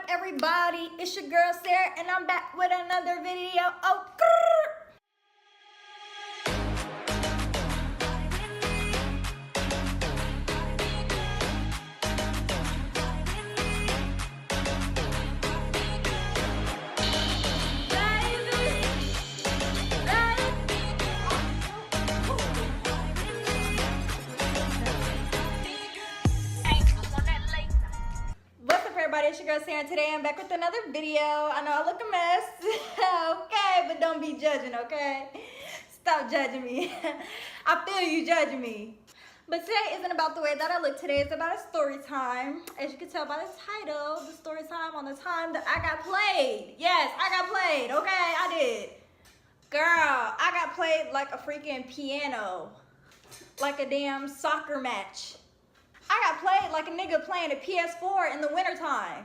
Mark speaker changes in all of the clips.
Speaker 1: everybody? It's your girl Sarah, and I'm back with another video. Oh, grrr. What's up, everybody? It's your girl Sarah, and today I'm back with another video. I know I look a mess, okay, but don't be judging, okay? Stop judging me. I feel you judging me. But today isn't about the way that I look. Today is about a story time. As you can tell by the title, the story time on the time that I got played. Yes, I got played, okay? I did. Girl, I got played like a freaking piano. Like a damn soccer match. I got played like a nigga playing a PS4 in the wintertime.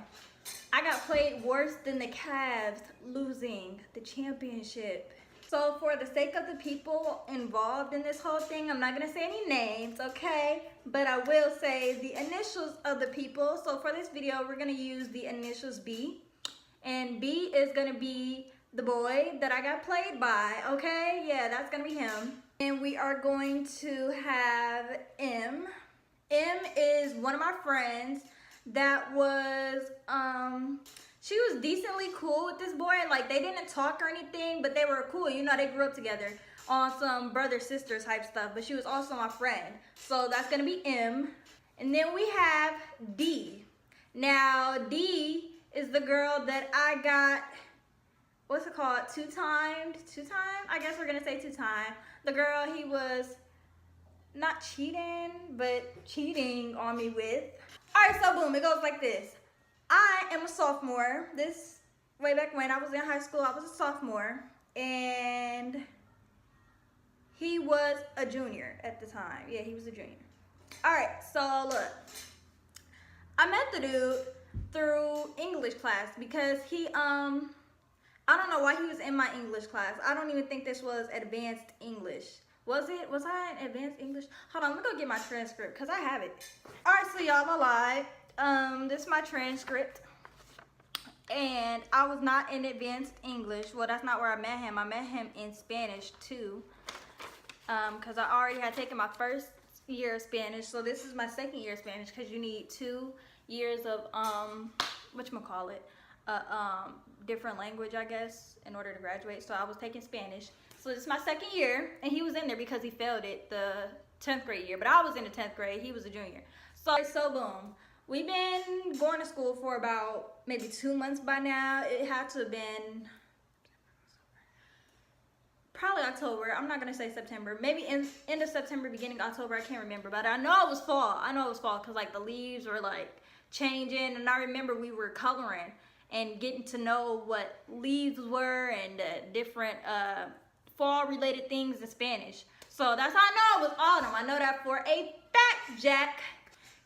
Speaker 1: I got played worse than the Cavs losing the championship. So for the sake of the people involved in this whole thing, I'm not gonna say any names, okay? But I will say the initials of the people. So for this video, we're gonna use the initials B. And B is gonna be the boy that I got played by, okay? Yeah, that's gonna be him. And we are going to have M. M is one of my friends that was, she was decently cool with this boy. Like, they didn't talk or anything, but they were cool. You know, they grew up together on some brother-sister type stuff, but she was also my friend. So that's gonna be M. And then we have D. Now, D is the girl that I got, what's it called, two-timed? Two-time? I guess we're gonna say two-time. The girl he was not cheating, but cheating on me with. All right, so boom, it goes like this. I am a sophomore. This, way back when I was in high school, I was a sophomore, and he was a junior at the time. Yeah, he was a junior. All right, so look, I met the dude through English class because he, I don't know why he was in my English class. I don't even think this was advanced English. Was it? Was I in advanced English? Hold on, let me go get my transcript because I have it. All right, so y'all, I lied. This is my transcript. And I was not in advanced English. Well, that's not where I met him. I met him in Spanish too. Because I already had taken my first year of Spanish. So this is my second year of Spanish because you need 2 years of, whatchamacallit, different language, I guess, in order to graduate. So I was taking Spanish. So this is my second year, and he was in there because he failed it the 10th grade year. But I was in the 10th grade. He was a junior. So boom. We've been going to school for about maybe 2 months by now. It had to have been probably October. I'm not going to say September. Maybe end of September, beginning of October. I can't remember. But I know it was fall. I know it was fall because, like, the leaves were, like, changing. And I remember we were coloring and getting to know what leaves were and different fall-related things in Spanish. So that's how I know it was autumn. I know that for a fact, Jack.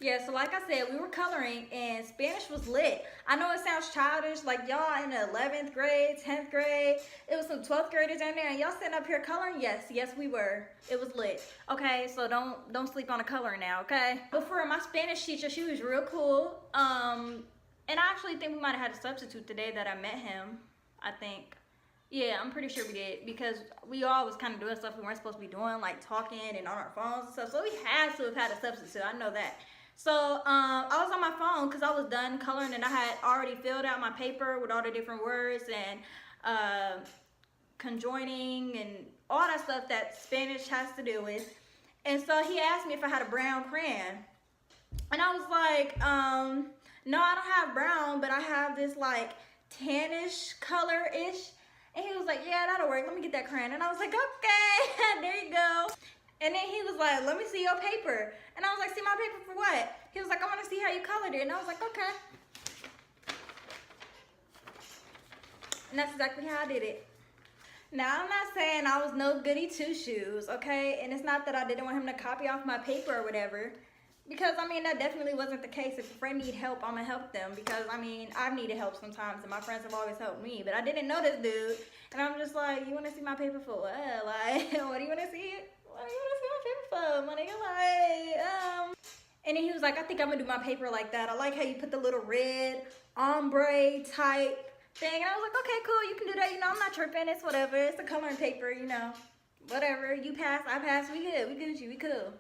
Speaker 1: Yeah, so like I said, we were coloring and Spanish was lit. I know it sounds childish, like y'all in the 11th grade, 10th grade. It was some 12th graders in there and y'all sitting up here coloring? Yes, we were. It was lit. Okay, so don't sleep on the coloring now, okay? But for my Spanish teacher, she was real cool. And I actually think we might have had a substitute today that I met him, I think. Yeah, I'm pretty sure we did because we all was kind of doing stuff we weren't supposed to be doing, like talking and on our phones and stuff. So we had to have had a substitute. I know that. So I was on my phone because I was done coloring and I had already filled out my paper with all the different words and conjoining and all that stuff that Spanish has to do with. And so he asked me if I had a brown crayon. And I was like, no, I don't have brown, but I have this like tannish color-ish. And he was like, yeah, that'll work. Let me get that crayon. And I was like, okay, there you go. And then he was like, let me see your paper. And I was like, see my paper for what? He was like, I want to see how you colored it. And I was like, okay. And that's exactly how I did it. Now, I'm not saying I was no goody two-shoes, okay? And it's not that I didn't want him to copy off my paper or whatever. Because, I mean, that definitely wasn't the case. If a friend need help, I'm going to help them. Because, I mean, I've needed help sometimes, and my friends have always helped me. But I didn't know this dude. And I'm just like, you want to see my paper for what? Like, what do you want to see? What do you want to see my paper for? My nigga, like, And then he was like, I think I'm gonna do my paper like that. I like how you put the little red ombre type thing. And I was like, okay, cool, you can do that. You know, I'm not tripping. It's whatever. It's a coloring paper, you know. Whatever. You pass, I pass. We good. We Gucci. We cool.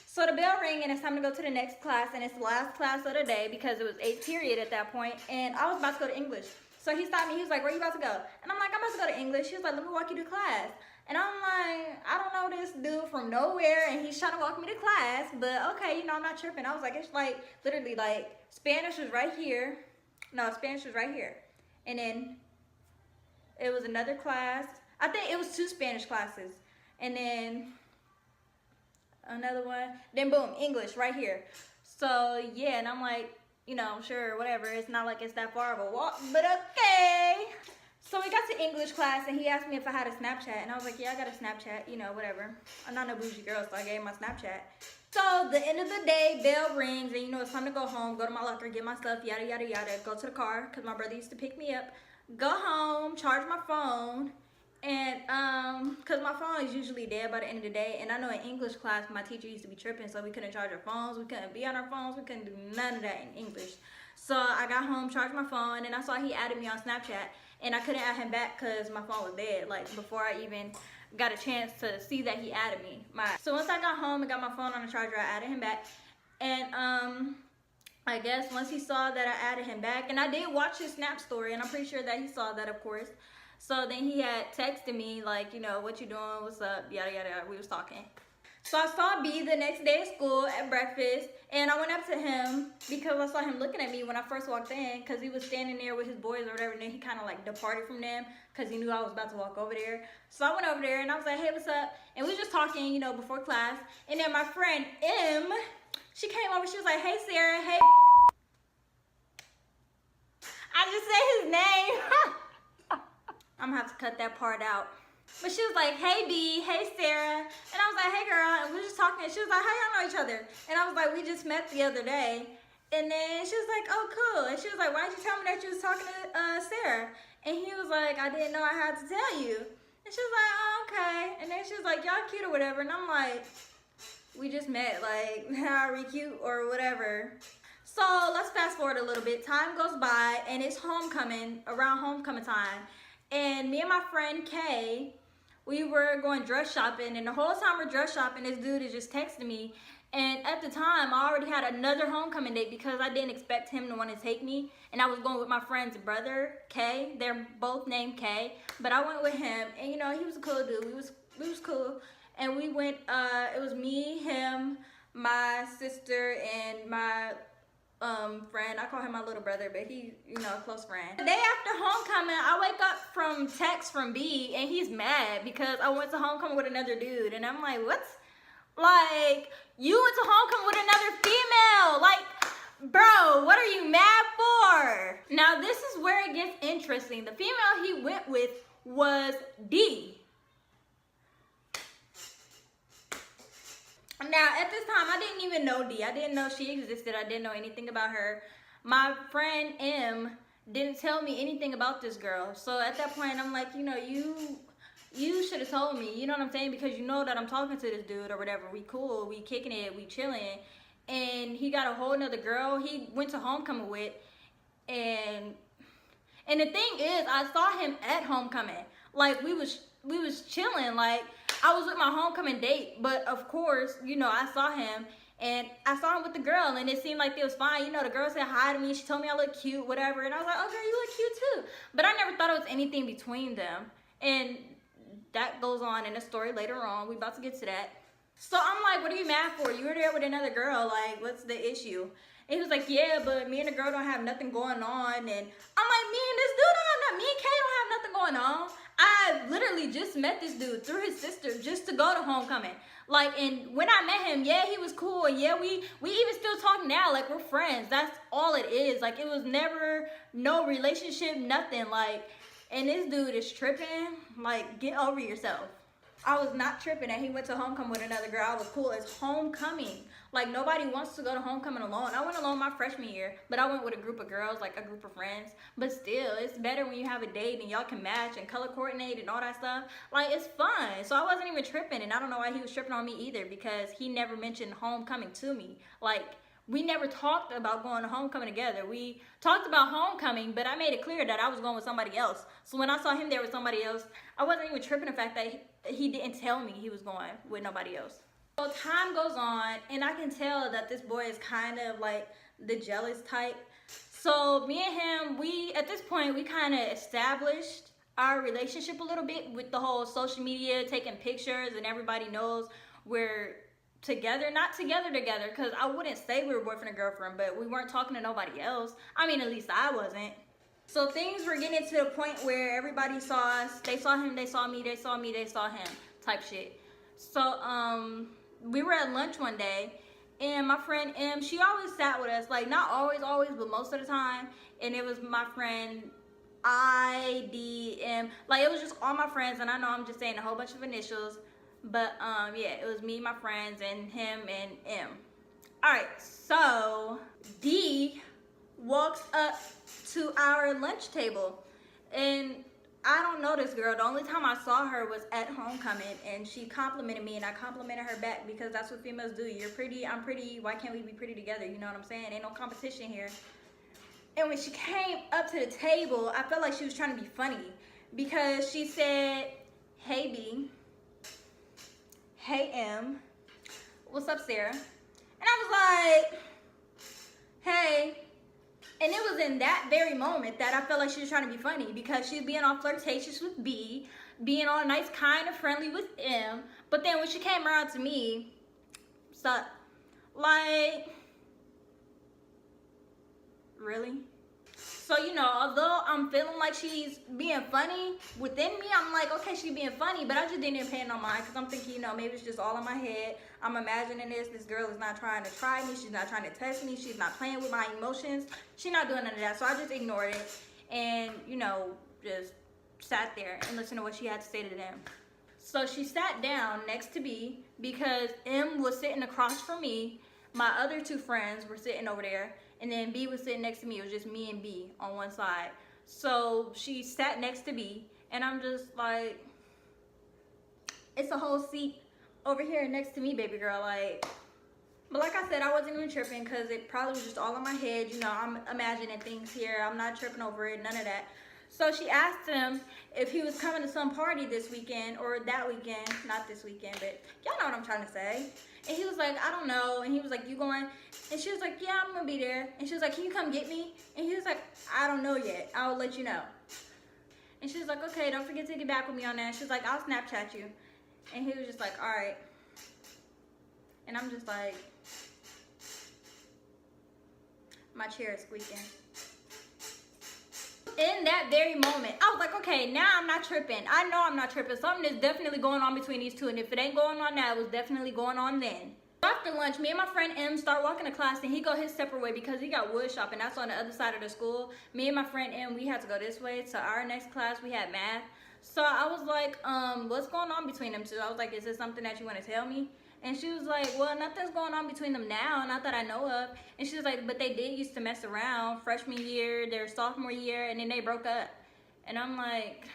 Speaker 1: So the bell ring and it's time to go to the next class. And it's the last class of the day because it was 8th period at that point. And I was about to go to English. So he stopped me. He was like, where you about to go? And I'm like, I'm about to go to English. He was like, let me walk you to class. And I'm like, I don't know this dude from nowhere, and he's trying to walk me to class, but okay, you know, I'm not tripping. I was like, it's like, literally, like, Spanish was right here. No, Spanish was right here. And then it was another class. I think it was 2 Spanish classes. And then another one. Then boom, English right here. So, yeah, and I'm like, you know, sure, whatever. It's not like it's that far of a walk, but okay. So we got to English class and he asked me if I had a Snapchat and I was like, yeah, I got a Snapchat, you know, whatever. I'm not no bougie girl, so I gave him my Snapchat. So the end of the day, bell rings and you know, it's time to go home, go to my locker, get my stuff, yada, yada, yada, go to the car because my brother used to pick me up, go home, charge my phone, and because my phone is usually dead by the end of the day. And I know in English class, my teacher used to be tripping, so we couldn't charge our phones, we couldn't be on our phones, we couldn't do none of that in English. So I got home, charged my phone, and I saw he added me on Snapchat. And I couldn't add him back because my phone was dead, like before I even got a chance to see that he added me. So once I got home and got my phone on the charger, I added him back. And I guess once he saw that I added him back, and I did watch his Snap story, and I'm pretty sure that he saw that, of course. So then he had texted me like, you know, what you doing, what's up, yada, yada, yada. We was talking. So I saw B the next day at school at breakfast, and I went up to him because I saw him looking at me when I first walked in because he was standing there with his boys or whatever, and then he kind of like departed from them because he knew I was about to walk over there. So I went over there and I was like, hey, what's up? And we were just talking, you know, before class. And then my friend M, she came over, she was like, hey, Sarah, hey. I just said his name. I'm gonna have to cut that part out. But she was like, hey B, hey Sarah. And I was like, hey girl, and we were just talking. And she was like, how y'all know each other? And I was like, we just met the other day. And then she was like, oh cool. And she was like, why didn't you tell me that you was talking to Sarah? And he was like, I didn't know I had to tell you. And she was like, oh okay. And then she was like, y'all cute or whatever. And I'm like, we just met, like, how are we cute or whatever. So let's fast forward a little bit. Time goes by and it's homecoming, around homecoming time. And me and my friend Kay, we were going dress shopping, and the whole time we're dress shopping, this dude is just texting me. And at the time, I already had another homecoming date because I didn't expect him to want to take me. And I was going with my friend's brother, Kay. They're both named Kay, but I went with him. And you know, he was a cool dude. We was cool. And we went, it was me, him, my sister, and my friend. I call him my little brother, but he, you know, a close friend. The day after homecoming, I wake up from text from B, and he's mad because I went to homecoming with another dude. And I'm like, what? Like, you went to homecoming with another female? Like, bro, what are you mad for? Now, this is where it gets interesting. The female he went with was D. Now, at this time, I didn't even know D. I didn't know she existed. I didn't know anything about her. My friend M didn't tell me anything about this girl. So at that point, I'm like, you know, you should have told me. You know what I'm saying? Because you know that I'm talking to this dude or whatever. We cool. We kicking it. We chilling. And he got a whole nother girl he went to homecoming with. And the thing is, I saw him at homecoming. Like, we was chilling. Like, I was with my homecoming date, but of course, you know, I saw him, and I saw him with the girl, and it seemed like it was fine. You know, the girl said hi to me. She told me I look cute, whatever, and I was like, oh, girl, you look cute too. But I never thought it was anything between them, and that goes on in the story later on. We about to get to that. So I'm like, what are you mad for? You were there with another girl. Like, what's the issue? And he was like, yeah, but me and the girl don't have nothing going on. And I'm like, me and this dude don't have nothing. Me and Kay don't have nothing going on. I literally just met this dude through his sister just to go to homecoming. Like, and when I met him, yeah, he was cool. And yeah, we even still talk now. Like, we're friends. That's all it is. Like, it was never no relationship, nothing. Like, and this dude is tripping. Like, get over yourself. I was not tripping and he went to homecoming with another girl. I was cool. It's homecoming. Like, nobody wants to go to homecoming alone. I went alone my freshman year, but I went with a group of girls, like a group of friends. But still, it's better when you have a date and y'all can match and color coordinate and all that stuff. Like, it's fun. So I wasn't even tripping, and I don't know why he was tripping on me either, because he never mentioned homecoming to me. Like, we never talked about going to homecoming together. We talked about homecoming, but I made it clear that I was going with somebody else. So when I saw him there with somebody else, I wasn't even tripping the fact that he didn't tell me he was going with nobody else. So time goes on, and I can tell that this boy is kind of like the jealous type. So me and him, at this point, we kind of established our relationship a little bit with the whole social media, taking pictures, and everybody knows we're together. Not together, because I wouldn't say we were boyfriend and girlfriend, but we weren't talking to nobody else. I mean, at least I wasn't. So things were getting to the point where everybody saw us. They saw him, they saw me, they saw me, they saw him, type shit. So we were at lunch one day, and my friend M, she always sat with us, like not always, but most of the time. And it was my friend IDM, like it was just all my friends, and I know I'm just saying a whole bunch of initials, but yeah, it was me, my friends, and him and M. All right, so D walks up to our lunch table, and I don't know this girl. The only time I saw her was at homecoming, and she complimented me, and I complimented her back, because that's what females do. You're pretty, I'm pretty, why can't we be pretty together? You know what I'm saying? Ain't no competition here. And when she came up to the table, I felt like she was trying to be funny, because she said, "Hey B, hey M, what's up Sarah?" And I was like, "Hey." And it was in that very moment that I felt like she was trying to be funny, because she's being all flirtatious with B, being all nice, kind of friendly with M. But then when she came around to me, suck. Like, really? So, you know, although I'm feeling like she's being funny within me, I'm like, okay, she's being funny, but I just didn't even pay no mind, because I'm thinking, you know, maybe it's just all in my head. I'm imagining this girl is not trying to try me, she's not trying to test me, she's not playing with my emotions, she's not doing none of that. So I just ignored it and, you know, just sat there and listened to what she had to say to them. So she sat down next to B, because M was sitting across from me, my other two friends were sitting over there, and then B was sitting next to me. It was just me and B on one side. So she sat next to B, and I'm just like, it's a whole seat over here next to me, baby girl. Like, but like I said, I wasn't even tripping, because it probably was just all in my head. You know, I'm imagining things here. I'm not tripping over it, none of that. So she asked him if he was coming to some party this weekend, or that weekend, not this weekend, but y'all know what I'm trying to say. And he was like, I don't know. And he was like, you going? And she was like, yeah, I'm gonna be there. And she was like, can you come get me? And he was like, I don't know yet. I'll let you know. And she was like, okay, don't forget to get back with me on that. She was like, I'll Snapchat you. And he was just like, all right. And I'm just like, my chair is squeaking. In that very moment, I was like, okay, now I'm not tripping. I know I'm not tripping. Something is definitely going on between these two. And if it ain't going on now, it was definitely going on then. After lunch, me and my friend M start walking to class, and he go his separate way, because he got wood shop, and that's on the other side of the school. Me and my friend M, we had to go this way to our next class. We had math. So I was like, what's going on between them two? I was like, is this something that you want to tell me? And she was like, well, nothing's going on between them now, not that I know of. And she was like, but they did used to mess around freshman year, their sophomore year, and then they broke up. And I'm like,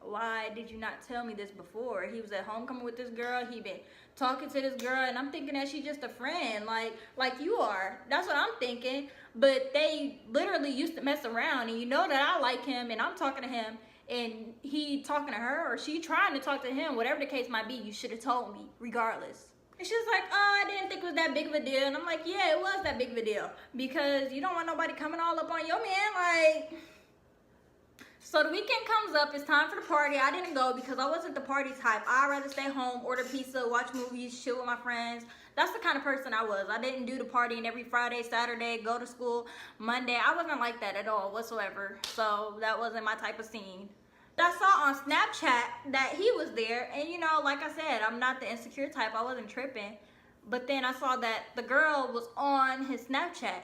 Speaker 1: why did you not tell me this before? He was at homecoming with this girl. He been talking to this girl, and I'm thinking that she's just a friend, like you are. That's what I'm thinking. But they literally used to mess around, and you know that I like him, and I'm talking to him, and he talking to her, or she trying to talk to him, whatever the case might be. You should have told me, regardless. And she was like, oh, I didn't think it was that big of a deal. And I'm like, yeah, it was that big of a deal, because you don't want nobody coming all up on your man, like. So the weekend comes up, it's time for the party. I didn't go because I wasn't the party type. I'd rather stay home, order pizza, watch movies, chill with my friends. That's the kind of person I was. I didn't do the partying every Friday, Saturday, go to school, Monday. I wasn't like that at all whatsoever. So that wasn't my type of scene. I saw on Snapchat that he was there, and you know, like I said, I'm not the insecure type. I wasn't tripping. But then I saw that the girl was on his Snapchat.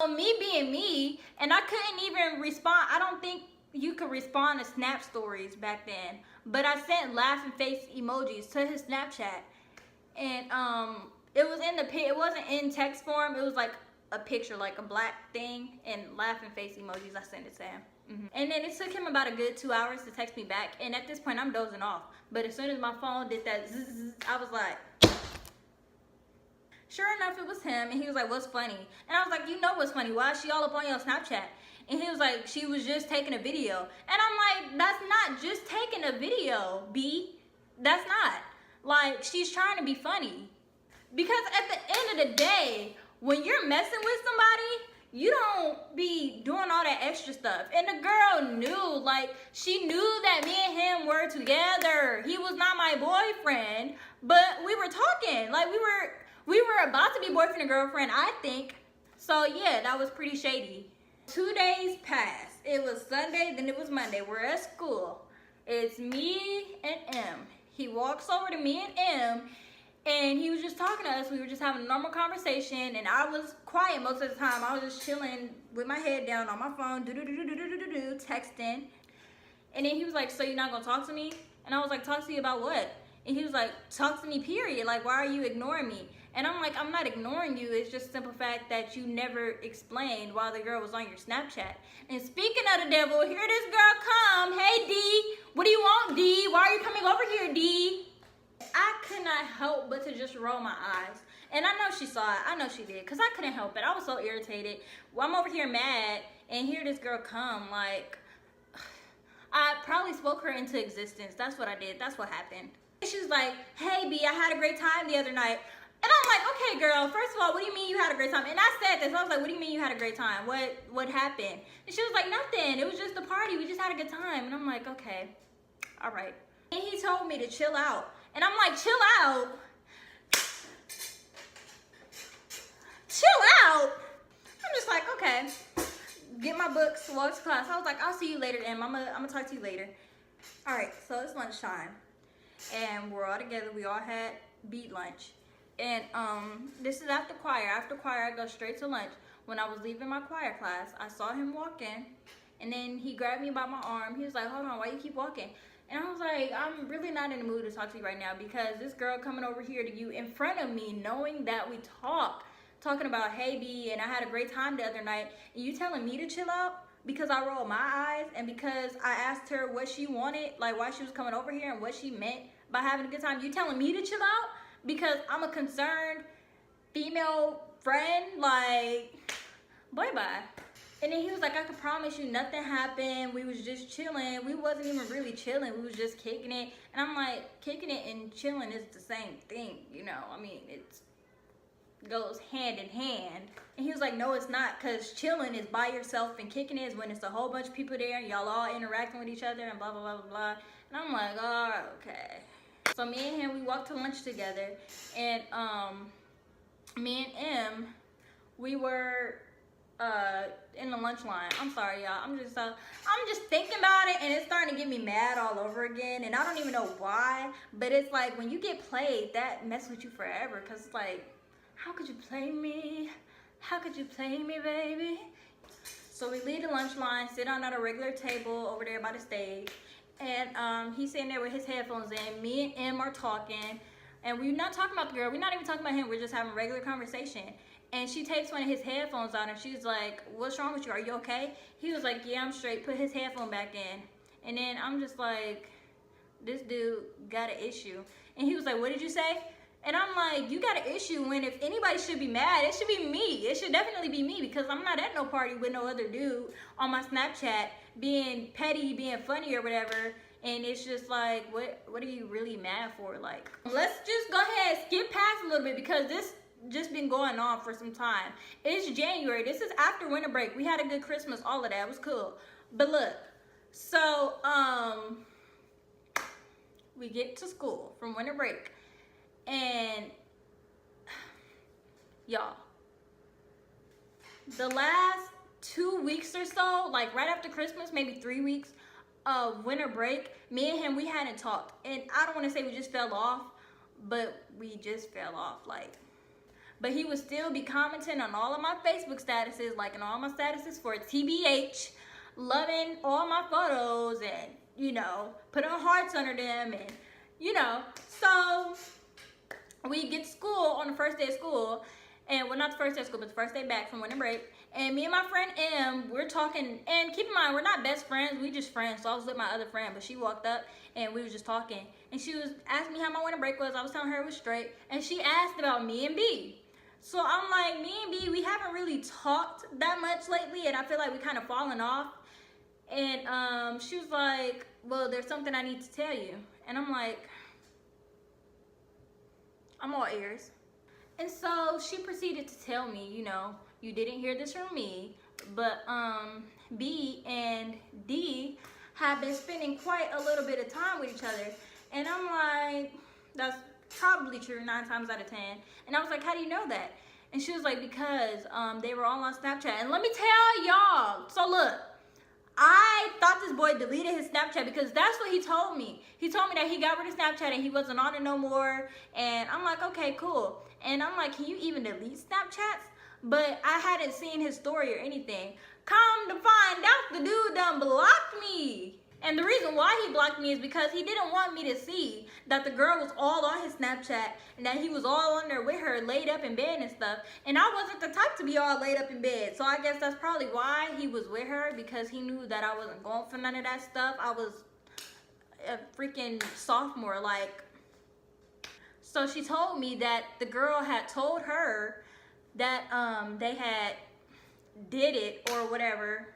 Speaker 1: Me being me, and I couldn't even respond. I don't think you could respond to Snap stories back then, but I sent laughing face emojis to his Snapchat, and it was in the it wasn't in text form. It was like a picture, like a black thing, and laughing face emojis. I sent it to him. And then it took him about a good 2 hours to text me back, and at this point I'm dozing off. But as soon as my phone did that zzz, I was like, sure enough, it was him, and he was like, what's funny? And I was like, you know what's funny, why is she all up on your Snapchat? And he was like, she was just taking a video. And I'm like, that's not just taking a video, B. That's not. Like, she's trying to be funny. Because at the end of the day, when you're messing with somebody, you don't be doing all that extra stuff. And the girl knew, like, she knew that me and him were together. He was not my boyfriend, but we were talking. Like, we were about to be boyfriend and girlfriend, I think. So yeah, that was pretty shady. 2 days passed. It was Sunday, then it was Monday. We're at school. It's me and M. He walks over to me and M, and he was just talking to us. We were just having a normal conversation, and I was quiet most of the time. I was just chilling with my head down on my phone, texting. And then he was like, so you're not gonna talk to me? And I was like, talk to you about what? And he was like, talk to me, period. Like, why are you ignoring me? And I'm like, I'm not ignoring you. It's just simple fact that you never explained while the girl was on your Snapchat. And speaking of the devil, here this girl come. Hey, D, what do you want, D? Why are you coming over here, D? I could not help but to just roll my eyes. And I know she saw it. I know she did, because I couldn't help it. I was so irritated. Well, I'm over here mad, and here this girl come. Like, I probably spoke her into existence. That's what I did. That's what happened. She was like, hey, B, I had a great time the other night. And I'm like, okay, girl, first of all, what do you mean you had a great time? And I said this. I was like, what do you mean you had a great time? What happened? And she was like, nothing. It was just a party. We just had a good time. And I'm like, okay, all right. And he told me to chill out. And I'm like, chill out? Chill out? I'm just like, okay. Get my books, walk to class. I was like, I'll see you later, Em. I'm gonna talk to you later. All right, so it's lunchtime. And we're all together. We all had beat lunch. And this is after choir. After choir, I go straight to lunch. When I was leaving my choir class, I saw him walk in, and then he grabbed me by my arm. He was like, hold on, why you keep walking? And I was like, I'm really not in the mood to talk to you right now, because this girl coming over here to you in front of me, knowing that we talking about, hey, B, and I had a great time the other night, and you telling me to chill out because I rolled my eyes and because I asked her what she wanted, like why she was coming over here and what she meant by having a good time. You telling me to chill out because I'm a concerned female friend? Like, bye-bye. And then he was like, I can promise you nothing happened. We was just chilling. We wasn't even really chilling. We was just kicking it. And I'm like, kicking it and chilling is the same thing, you know? I mean, it goes hand in hand. And he was like, no, it's not, because chilling is by yourself and kicking it is when it's a whole bunch of people there and y'all all interacting with each other and blah, blah, blah, blah, blah. And I'm like, oh, okay. So me and him, we walked to lunch together. And me and M, we were in the lunch line. I'm sorry, y'all. I'm just thinking about it, and it's starting to get me mad all over again. And I don't even know why, but it's like when you get played, that messes with you forever. Cause it's like, how could you play me? How could you play me, baby? So we leave the lunch line, sit down at a regular table over there by the stage, and he's sitting there with his headphones in. Me and M are talking, and we're not talking about the girl. We're not even talking about him. We're just having a regular conversation. And she takes one of his headphones out, and she's like, what's wrong with you? Are you okay? He was like, yeah, I'm straight. Put his headphone back in. And then I'm just like, this dude got an issue. And he was like, what did you say? And I'm like, you got an issue when if anybody should be mad, it should be me. It should definitely be me, because I'm not at no party with no other dude on my Snapchat being petty, being funny or whatever. And it's just like, what are you really mad for? Like, let's just go ahead, skip past a little bit, because this just been going on for some time. It's January. This is after winter break. We had a good Christmas, all of that. It was cool. But look, so we get to school from winter break, and y'all, the last 2 weeks or so, like right after Christmas, maybe 3 weeks of winter break, me and him, we hadn't talked. And I don't want to say we just fell off, but we just fell off. Like, but he would still be commenting on all of my Facebook statuses, liking all my statuses for TBH, loving all my photos, and, you know, putting hearts under them, and, you know. So we get to school on the first day of school, and well, not the first day of school, but the first day back from winter break. And me and my friend M, we're talking, and keep in mind, we're not best friends, we just friends. So I was with my other friend, but she walked up and we were just talking. And she was asking me how my winter break was. I was telling her it was straight. And she asked about me and B. So I'm like, me and B, we haven't really talked that much lately, and I feel like we kind of fallen off. And she was like, well, there's something I need to tell you. And I'm like, I'm all ears. And so she proceeded to tell me, you know, you didn't hear this from me, but B and D have been spending quite a little bit of time with each other. And I'm like, that's probably true 9 times out of 10. And I was like, how do you know that? And she was like, because they were all on Snapchat. And let me tell y'all, so look, I thought this boy deleted his Snapchat because that's what he told me. He told me that he got rid of Snapchat and he wasn't on it no more. And I'm like, okay, cool. And I'm like, can you even delete Snapchats? But I hadn't seen his story or anything. Come to find out, the dude done blocked me. And the reason why he blocked me is because he didn't want me to see that the girl was all on his Snapchat and that he was all on there with her, laid up in bed and stuff. And I wasn't the type to be all laid up in bed. So I guess that's probably why he was with her, because he knew that I wasn't going for none of that stuff. I was a freaking sophomore, like. So she told me that the girl had told her that they had did it or whatever.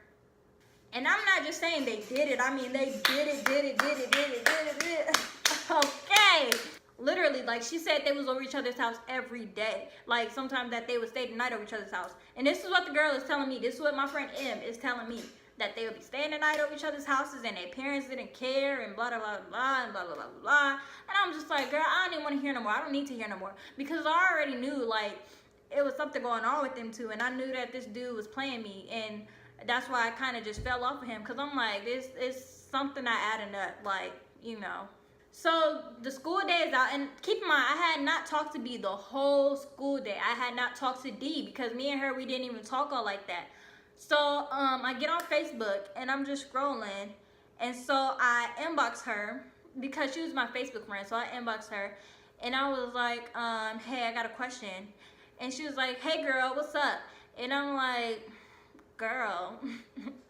Speaker 1: And I'm not just saying they did it. I mean, they did it. Okay. Literally, like, she said they was over each other's house every day. Like, sometimes that they would stay the night over each other's house. And this is what the girl is telling me. This is what my friend M is telling me. That they would be staying the night over each other's houses and their parents didn't care and blah, blah, blah, blah, and blah, blah, blah, blah. And I'm just like, girl, I don't even want to hear no more. I don't need to hear no more. Because I already knew, like, it was something going on with them two. And I knew that this dude was playing me. And that's why I kind of just fell off of him, because I'm like, this is something not adding up, like, you know. So the school day is out, and keep in mind, I had not talked to B the whole school day. I had not talked to D, because me and her, we didn't even talk all like that. So I get on Facebook and I'm just scrolling, and so I inbox her because she was my Facebook friend. So I inboxed her and I was like, hey, I got a question. And she was like, hey girl, what's up? And I'm like, girl,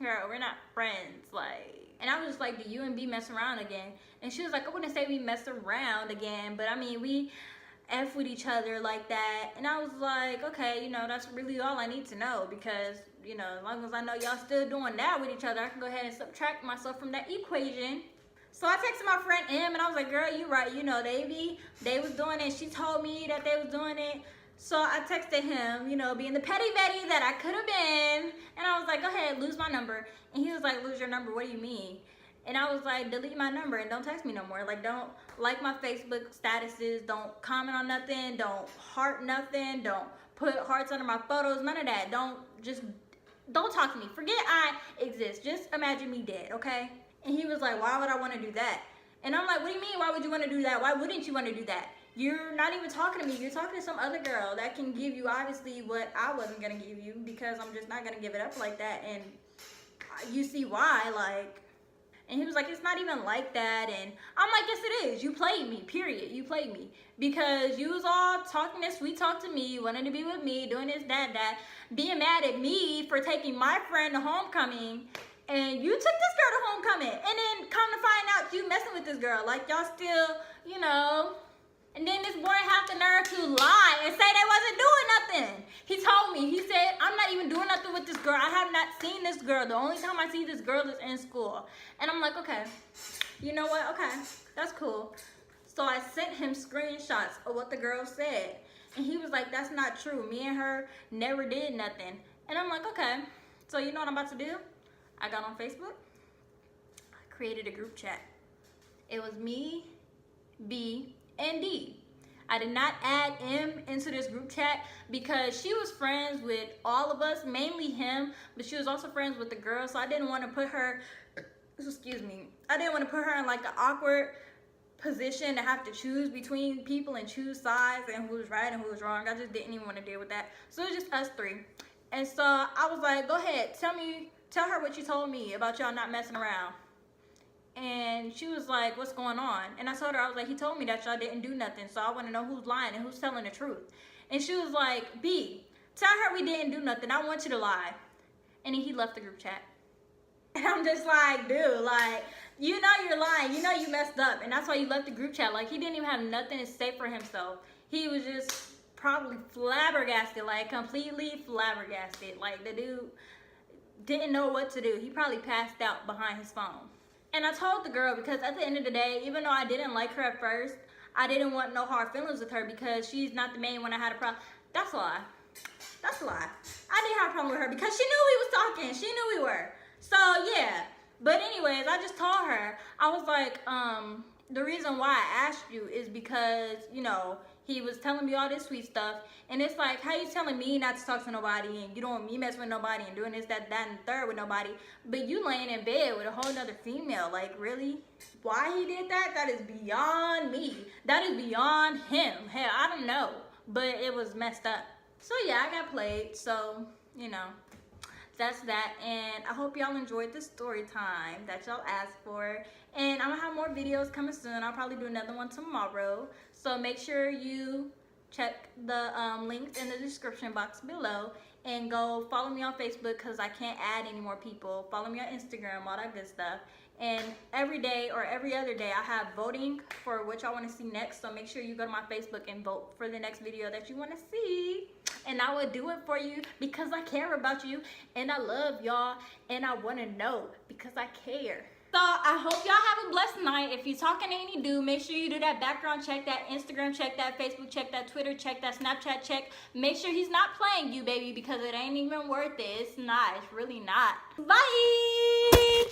Speaker 1: we're not friends, like. And I was just like, do you and B mess around again? And she was like, I wouldn't say we mess around again, but I mean, we F with each other like that. And I was like, okay, you know, that's really all I need to know, because, you know, as long as I know y'all still doing that with each other, I can go ahead and subtract myself from that equation. So I texted my friend M, and I was like, girl, you right, you know, they was doing it. She told me that they was doing it. So I texted him, you know, being the petty Betty that I could have been. And I was like, go ahead, lose my number. And he was like, lose your number, what do you mean? And I was like, delete my number and don't text me no more. Like, don't like my Facebook statuses, don't comment on nothing, don't heart nothing, don't put hearts under my photos, none of that. Don't talk to me. Forget I exist. Just imagine me dead, okay? And he was like, why would I want to do that? And I'm like, what do you mean, why would you want to do that? Why wouldn't you want to do that? You're not even talking to me. You're talking to some other girl that can give you, obviously, what I wasn't going to give you, because I'm just not going to give it up like that. And you see why, like. And he was like, it's not even like that. And I'm like, yes, it is. You played me, period. You played me. Because you was all talking this sweet talk to me, wanting to be with me, doing this, that, being mad at me for taking my friend to homecoming. And you took this girl to homecoming. And then come to find out you messing with this girl. Like, y'all still, you know. And then this boy had the nerve to lie and say they wasn't doing nothing. He told me, he said, I'm not even doing nothing with this girl. I have not seen this girl. The only time I see this girl is in school. And I'm like, okay, you know what? Okay, that's cool. So I sent him screenshots of what the girl said. And he was like, that's not true. Me and her never did nothing. And I'm like, okay. So you know what I'm about to do? I got on Facebook. I created a group chat. It was me, B, and D. I did not add M into this group chat because she was friends with all of us, mainly him, but she was also friends with the girl, so I didn't want to put her, excuse me, I didn't want to put her in like an awkward position to have to choose between people and choose sides and who's right and who's wrong. I just didn't even want to deal with that. So it was just us three. And so I was like, go ahead, tell her what you told me about y'all not messing around. And she was like, what's going on? And I told her, I was like, he told me that y'all didn't do nothing, so I want to know who's lying and who's telling the truth. And she was like, B, tell her we didn't do nothing. I want you to lie. And then he left the group chat. And I'm just like, dude, like, you know you're lying. You know you messed up. And that's why you left the group chat. Like, he didn't even have nothing to say for himself. He was just probably flabbergasted, like, completely flabbergasted. Like, the dude didn't know what to do. He probably passed out behind his phone. And I told the girl, because at the end of the day, even though I didn't like her at first, I didn't want no hard feelings with her because she's not the main one I had a problem. That's a lie. That's a lie. I didn't have a problem with her because she knew we was talking. She knew we were. So, yeah. But anyways, I just told her, I was like, the reason why I asked you is because, you know, he was telling me all this sweet stuff. And it's like, how you telling me not to talk to nobody and you don't want me mess with nobody and doing this, that, and the third with nobody, but you laying in bed with a whole nother female? Like, really? Why he did that? That is beyond me. That is beyond him. Hell, I don't know. But it was messed up. So yeah, I got played. So, you know, that's that. And I hope y'all enjoyed the story time that y'all asked for. And I'm gonna have more videos coming soon. I'll probably do another one tomorrow. So make sure you check the links in the description box below. And go follow me on Facebook because I can't add any more people. Follow me on Instagram, all that good stuff. And every day or every other day, I have voting for what y'all want to see next. So make sure you go to my Facebook and vote for the next video that you want to see. And I will do it for you because I care about you. And I love y'all. And I want to know because I care. So I hope y'all have a blessed night. If you're talking to any dude, make sure you do that background check, that Instagram check, that Facebook check, that Twitter check, that Snapchat check. Make sure he's not playing you, baby, because it ain't even worth it. It's not. It's really not. Bye.